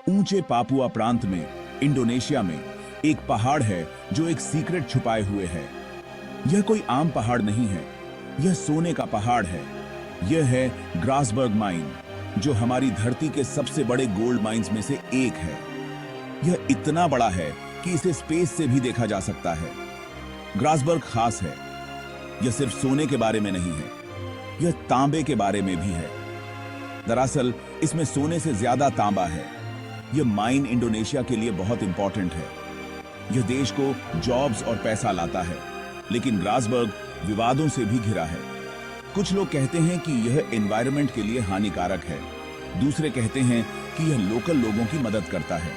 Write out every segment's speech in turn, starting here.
ऊंचे पापुआ प्रांत में इंडोनेशिया में एक पहाड़ है जो एक सीक्रेट छुपाए हुए है। यह कोई आम पहाड़ नहीं है, यह सोने का पहाड़ है। यह है ग्रासबर्ग माइन, जो हमारी धरती के सबसे बड़े गोल्ड माइंस में से एक है। यह इतना बड़ा है कि इसे स्पेस से भी देखा जा सकता है। ग्रासबर्ग खास है। यह सिर्फ सोने के बारे में नहीं है, यह तांबे के बारे में भी है। दरअसल इसमें सोने से ज्यादा तांबा है। यह माइन इंडोनेशिया के लिए बहुत इंपॉर्टेंट है। यह देश को जॉब्स और पैसा लाता है, लेकिन ग्रासबर्ग विवादों से भी घिरा है। कुछ लोग कहते हैं कि यह एनवायरनमेंट के लिए हानिकारक है, दूसरे कहते हैं कि यह लोकल लोगों की मदद करता है।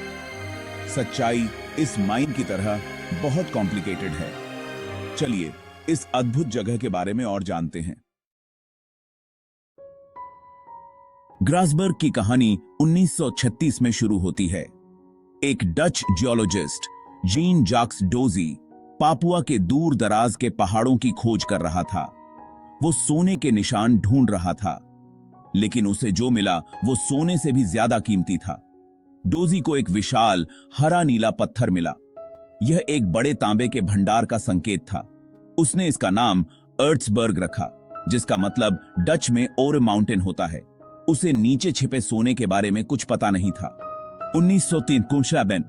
सच्चाई इस माइन की तरह बहुत कॉम्प्लिकेटेड है। चलिए इस अद्भुत जगह के बारे में और जानते हैं। ग्रासबर्ग की कहानी 1936 में शुरू होती है। एक Dutch geologist Jean Jacques Dozy Papua के दूर दराज के पहाड़ों की खोज कर रहा था। वो सोने के निशान ढूंढ रहा था, लेकिन उसे जो मिला वो सोने से भी ज्यादा कीमती था। डोजी को एक विशाल हरा नीला पत्थर मिला। यह एक बड़े तांबे के भंडार का संकेत था। उसने इसका नाम अर्ट्सबर्ग रखा, जिसका मतलब डच में ओर माउंटेन होता है। उसे नीचे छिपे सोने के बारे में कुछ पता नहीं था। 1903 कुंशाबेन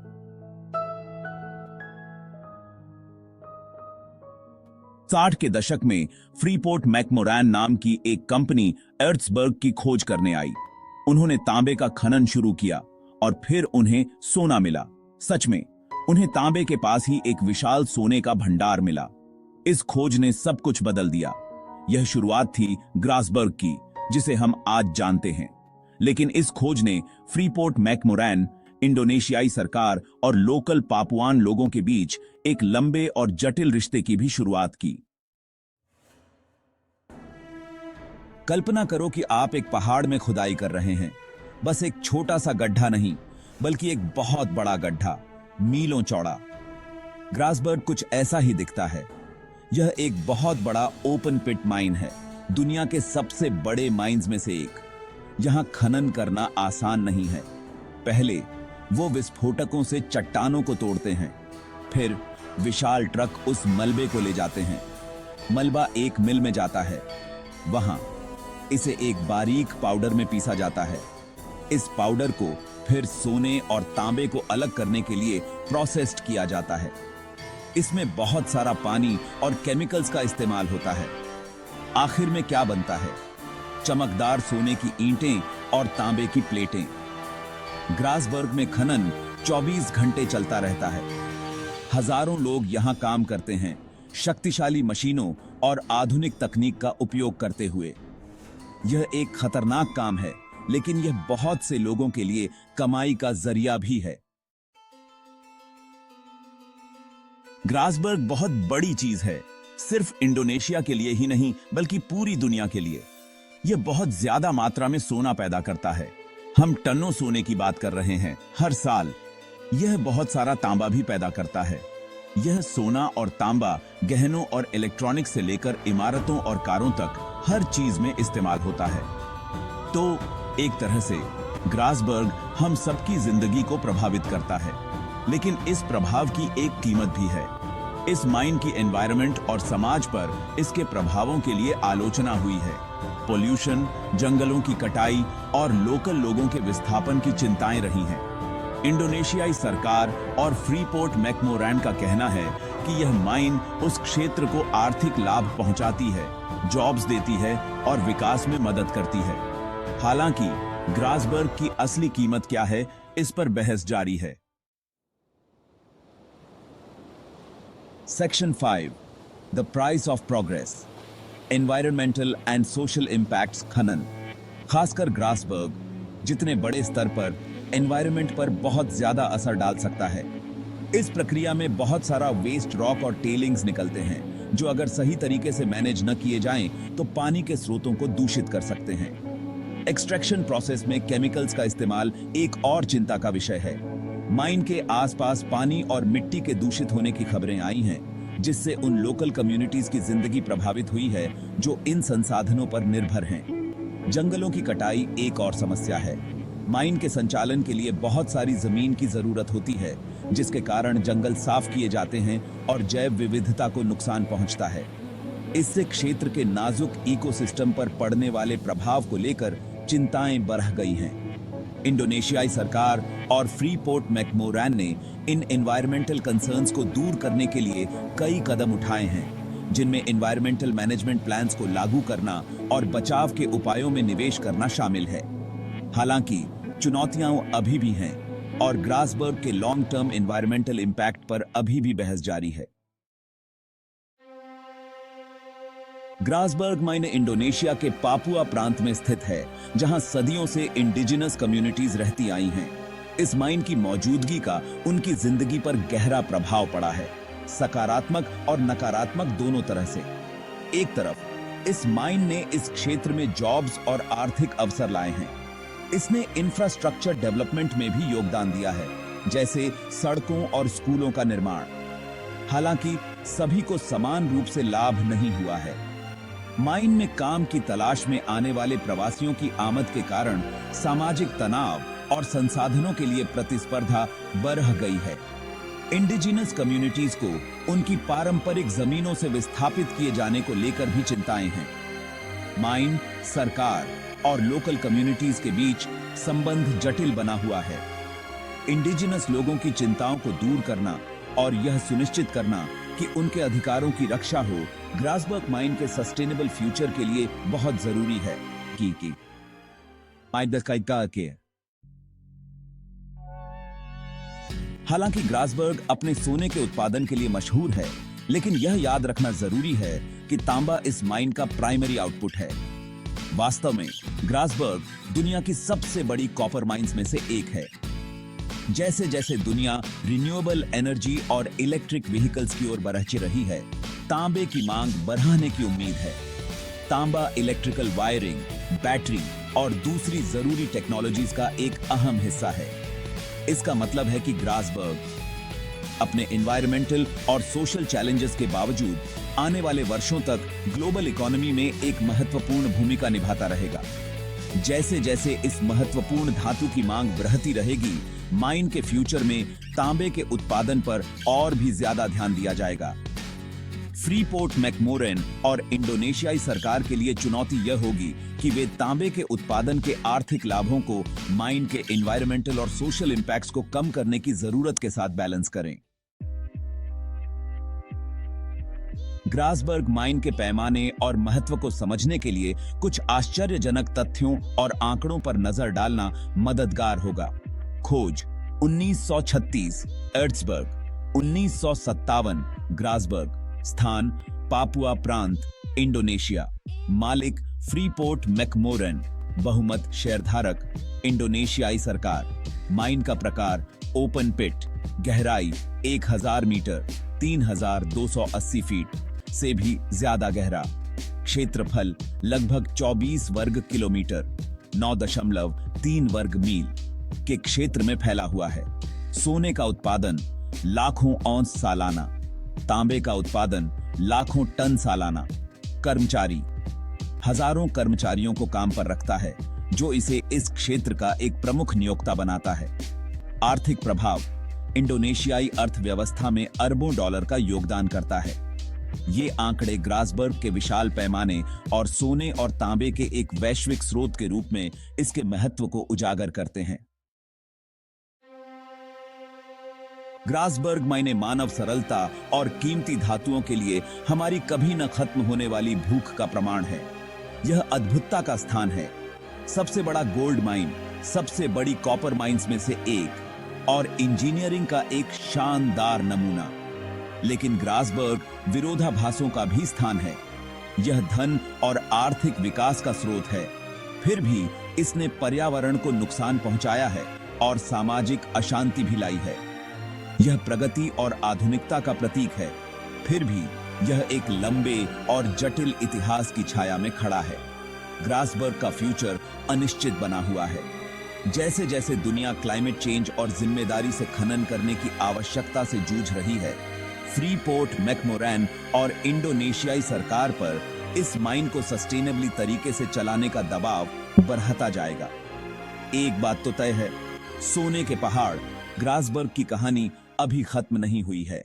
60 के दशक में फ्रीपोर्ट मैकमोरान नाम की एक कंपनी अर्ट्सबर्ग की खोज करने आई। उन्होंने तांबे का खनन शुरू किया और फिर उन्हें सोना मिला। सच में उन्हें तांबे के पास ही एक विशाल सोने का भंडार मिला। इस खोज ने सब कुछ बदल दिया। यह शुरुआत थी ग्रासबर्ग की, जिसे हम आज जानते हैं। लेकिन इस खोज ने फ्रीपोर्ट मैकमोरान, इंडोनेशियाई सरकार और लोकल पापुआन लोगों के बीच एक लंबे और जटिल रिश्ते की भी शुरुआत की। कल्पना करो कि आप एक पहाड़ में खुदाई कर रहे हैं। बस एक छोटा सा गड्ढा नहीं, बल्कि एक बहुत बड़ा गड्ढा, मीलों चौड़ा। ग्रासबर्ग कुछ ऐसा ही दिखता है। यह एक बहुत बड़ा ओपन पिट माइन है, दुनिया के सबसे बड़े माइंस में से एक। यहां खनन करना आसान नहीं है। पहले वो विस्फोटकों से चट्टानों को तोड़ते हैं, फिर विशाल ट्रक उस मलबे को ले जाते हैं। मलबा एक मिल में जाता है, वहां इसे एक बारीक पाउडर में पीसा जाता है। इस पाउडर को फिर सोने और तांबे को अलग करने के लिए प्रोसेस्ड किया जाता है। इसमें बहुत सारा पानी और केमिकल्स का इस्तेमाल होता है। आखिर में क्या बनता है? चमकदार सोने की ईंटें और तांबे की प्लेटें। ग्रासबर्ग में खनन 24 घंटे चलता रहता है। हजारों लोग यहां काम करते हैं, शक्तिशाली मशीनों और आधुनिक तकनीक का उपयोग करते हुए। यह एक खतरनाक काम है, लेकिन यह बहुत से लोगों के लिए कमाई का जरिया भी है। ग्रासबर्ग बहुत बड़ी चीज है, सिर्फ इंडोनेशिया के लिए ही नहीं, बल्कि पूरी दुनिया के लिए। यह बहुत ज्यादा मात्रा में सोना पैदा करता है। हम टनों सोने की बात कर रहे हैं हर साल। यह बहुत सारा तांबा भी पैदा करता है। यह सोना और तांबा गहनों और इलेक्ट्रॉनिक्स से लेकर इमारतों और कारों तक हर चीज में इस्तेमाल होता है। तो एक तरह से ग्रासबर्ग हम सबकी जिंदगी को प्रभावित करता है, लेकिन इस प्रभाव की एक कीमत भी है। इस माइन की एनवायरनमेंट और समाज पर इसके प्रभावों के लिए आलोचना हुई है। पोल्यूशन, जंगलों की कटाई और लोकल लोगों के विस्थापन की चिंताएं रही हैं। इंडोनेशियाई सरकार और फ्रीपोर्ट मैकमोरान का कहना है कि यह माइन उस क्षेत्र को आर्थिक लाभ पहुंचाती है, जॉब्स देती है और विकास में मदद करती है। हालांकि ग्रासबर्ग की असली कीमत क्या है, इस पर बहस जारी है। Section 5 The Price of Progress Environmental and Social Impacts खनन। खासकर ग्रासबर्ग जितने बड़े स्तर पर एनवायरनमेंट पर बहुत ज्यादा असर डाल सकता है। इस प्रक्रिया में बहुत सारा वेस्ट रॉक और टेलिंग्स निकलते हैं, जो अगर सही तरीके से मैनेज न किए जाएं तो पानी के स्रोतों को दूषित कर सकते हैं। एक्सट्रैक्शन प्रोसेस में केमिकल्स का इस्तेमाल एक और चिंता का विषय है। माइन के आसपास पानी और मिट्टी के दूषित होने की खबरें आई हैं, जिससे उन लोकल कम्युनिटीज की जिंदगी प्रभावित हुई है जो इन संसाधनों पर निर्भर हैं। जंगलों की कटाई एक और समस्या है। माइन के संचालन के लिए बहुत सारी जमीन की जरूरत होती है, जिसके कारण जंगल साफ किए जाते हैं और जैव विविधता को नुकसान पहुंचता है। इससे क्षेत्र के नाजुक इकोसिस्टम पर पड़ने वाले प्रभाव को लेकर चिंताएं बढ़ गई हैं। इंडोनेशियाई सरकार और फ्रीपोर्ट मैकमोरन ने इन एनवायरमेंटल कंसर्न्स को दूर करने के लिए कई कदम उठाए हैं, जिनमें एनवायरमेंटल मैनेजमेंट प्लान्स को लागू करना और बचाव के उपायों में निवेश करना शामिल है। हालांकि चुनौतियां अभी भी हैं और ग्रासबर्ग के लॉन्ग टर्म एनवायरमेंटल इंपैक्ट पर अभी भी बहस जारी है। ग्रासबर्ग माइन इंडोनेशिया के पापुआ प्रांत में स्थित है, जहां सदियों से इंडिजिनस कम्युनिटीज रहती आई हैं। इस माइन की मौजूदगी का उनकी जिंदगी पर गहरा प्रभाव पड़ा है, सकारात्मक और नकारात्मक दोनों तरह से। एक तरफ इस माइन ने इस क्षेत्र में जॉब्स और आर्थिक अवसर लाए हैं। इसने इंफ्रास्ट्रक्चर डेवलपमेंट में भी योगदान दिया है, जैसे सड़कों और स्कूलों का निर्माण। हालांकि सभी को समान रूप से लाभ नहीं हुआ है। माइन में काम की तलाश में आने वाले प्रवासियों की आमद के कारण सामाजिक तनाव और संसाधनों के लिए प्रतिस्पर्धा बढ़ गई है। इंडिजिनस कम्युनिटीज को उनकी पारंपरिक जमीनों से विस्थापित किए जाने को लेकर भी चिंताएं हैं। माइन, सरकार और लोकल कम्युनिटीज के बीच संबंध जटिल बना हुआ है। इंडिजिनस लोगों की चिंताओं को दूर करना और यह सुनिश्चित करना कि उनके अधिकारों की रक्षा हो, ग्रासबर्ग माइन के सस्टेनेबल फ्यूचर के लिए बहुत जरूरी है। हालांकि ग्रासबर्ग अपने सोने के उत्पादन के लिए मशहूर है, लेकिन यह याद रखना जरूरी है कि तांबा इस माइन का प्राइमरी आउटपुट है। वास्तव में ग्रासबर्ग दुनिया की सबसे बड़ी कॉपर माइंस में से एक है। जैसे जैसे दुनिया रिन्यूएबल एनर्जी और इलेक्ट्रिक व्हीकल्स की ओर बढ़ती रही है, तांबे की मांग बढ़ने की उम्मीद है। तांबा इलेक्ट्रिकल वायरिंग, बैटरी और दूसरी जरूरी टेक्नोलॉजीज का एक अहम हिस्सा है। इसका मतलब है कि ग्रासबर्ग अपने एनवायरमेंटल और सोशल चैलेंजेस के बावजूद आने वाले वर्षों तक ग्लोबल इकोनॉमी में एक महत्वपूर्ण भूमिका निभाता रहेगा। जैसे जैसे इस महत्वपूर्ण धातु की मांग बढ़ती रहेगी, माइन के फ्यूचर में तांबे के उत्पादन पर और भी ज्यादा ध्यान दिया जाएगा। फ्रीपोर्ट मैकमोरन और इंडोनेशियाई सरकार के लिए चुनौती यह होगी कि वे तांबे के उत्पादन के आर्थिक लाभों को माइन के एनवायरमेंटल और सोशल इंपैक्ट्स को कम करने की जरूरत के साथ बैलेंस करें। ग्रासबर्ग माइन के पैमाने और महत्व को समझने के लिए कुछ आश्चर्यजनक तथ्यों और आंकड़ों पर नजर डालना मददगार होगा। खोज 1936 एर्ट्सबर्ग, 1957 ग्रासबर्ग, स्थान पापुआ प्रांत, इंडोनेशिया, मालिक फ्रीपोर्ट मैकमोरन, बहुमत शेयरधारक इंडोनेशियाई सरकार, माइन का प्रकार ओपन पिट, गहराई 1000 मीटर 3280 फीट से भी ज्यादा गहरा, क्षेत्रफल लगभग 24 वर्ग किलोमीटर 9.3 वर्ग मील के क्षेत्र में फैला हुआ है। सोने का उत्पादन लाखों औंस सालाना, तांबे का उत्पादन लाखों टन सालाना। कर्मचारी हजारों कर्मचारियों को काम पर रखता है, जो इसे इस क्षेत्र का एक प्रमुख नियोक्ता बनाता है। आर्थिक प्रभाव इंडोनेशियाई अर्थव्यवस्था में अरबों डॉलर का योगदान करता है। ये आंकड़े ग्रासबर्ग के विशाल पैमाने और सोने और तांबे के एक वैश्विक स्रोत के रूप में इसके महत्व को उजागर करते हैं। ग्रासबर्ग माइने मानव सरलता और कीमती धातुओं के लिए हमारी कभी न खत्म होने वाली भूख का प्रमाण है। यह अद्भुतता का स्थान है, सबसे बड़ा गोल्ड माइन, सबसे बड़ी कॉपर माइंस में से एक और इंजीनियरिंग का एक शानदार नमूना। लेकिन ग्रासबर्ग विरोधाभासों का भी स्थान है। यह धन और आर्थिक विकास का स्रोत है, फिर भी इसने पर्यावरण को नुकसान पहुंचाया है और सामाजिक अशांति भी लाई है। यह प्रगति और आधुनिकता का प्रतीक है, फिर भी यह एक लंबे और जटिल इतिहास की छाया में खड़ा है। ग्रासबर्ग का फ्यूचर अनिश्चित बना हुआ है। जैसे जैसे दुनिया क्लाइमेट चेंज और जिम्मेदारी से खनन करने की आवश्यकता से जूझ रही है, फ्रीपोर्ट मैकमोरन और इंडोनेशियाई सरकार पर इस माइन को सस्टेनेबली तरीके से चलाने का दबाव बढ़ता जाएगा। एक बात तो तय है, सोने के पहाड़ ग्रासबर्ग की कहानी अभी खत्म नहीं हुई है।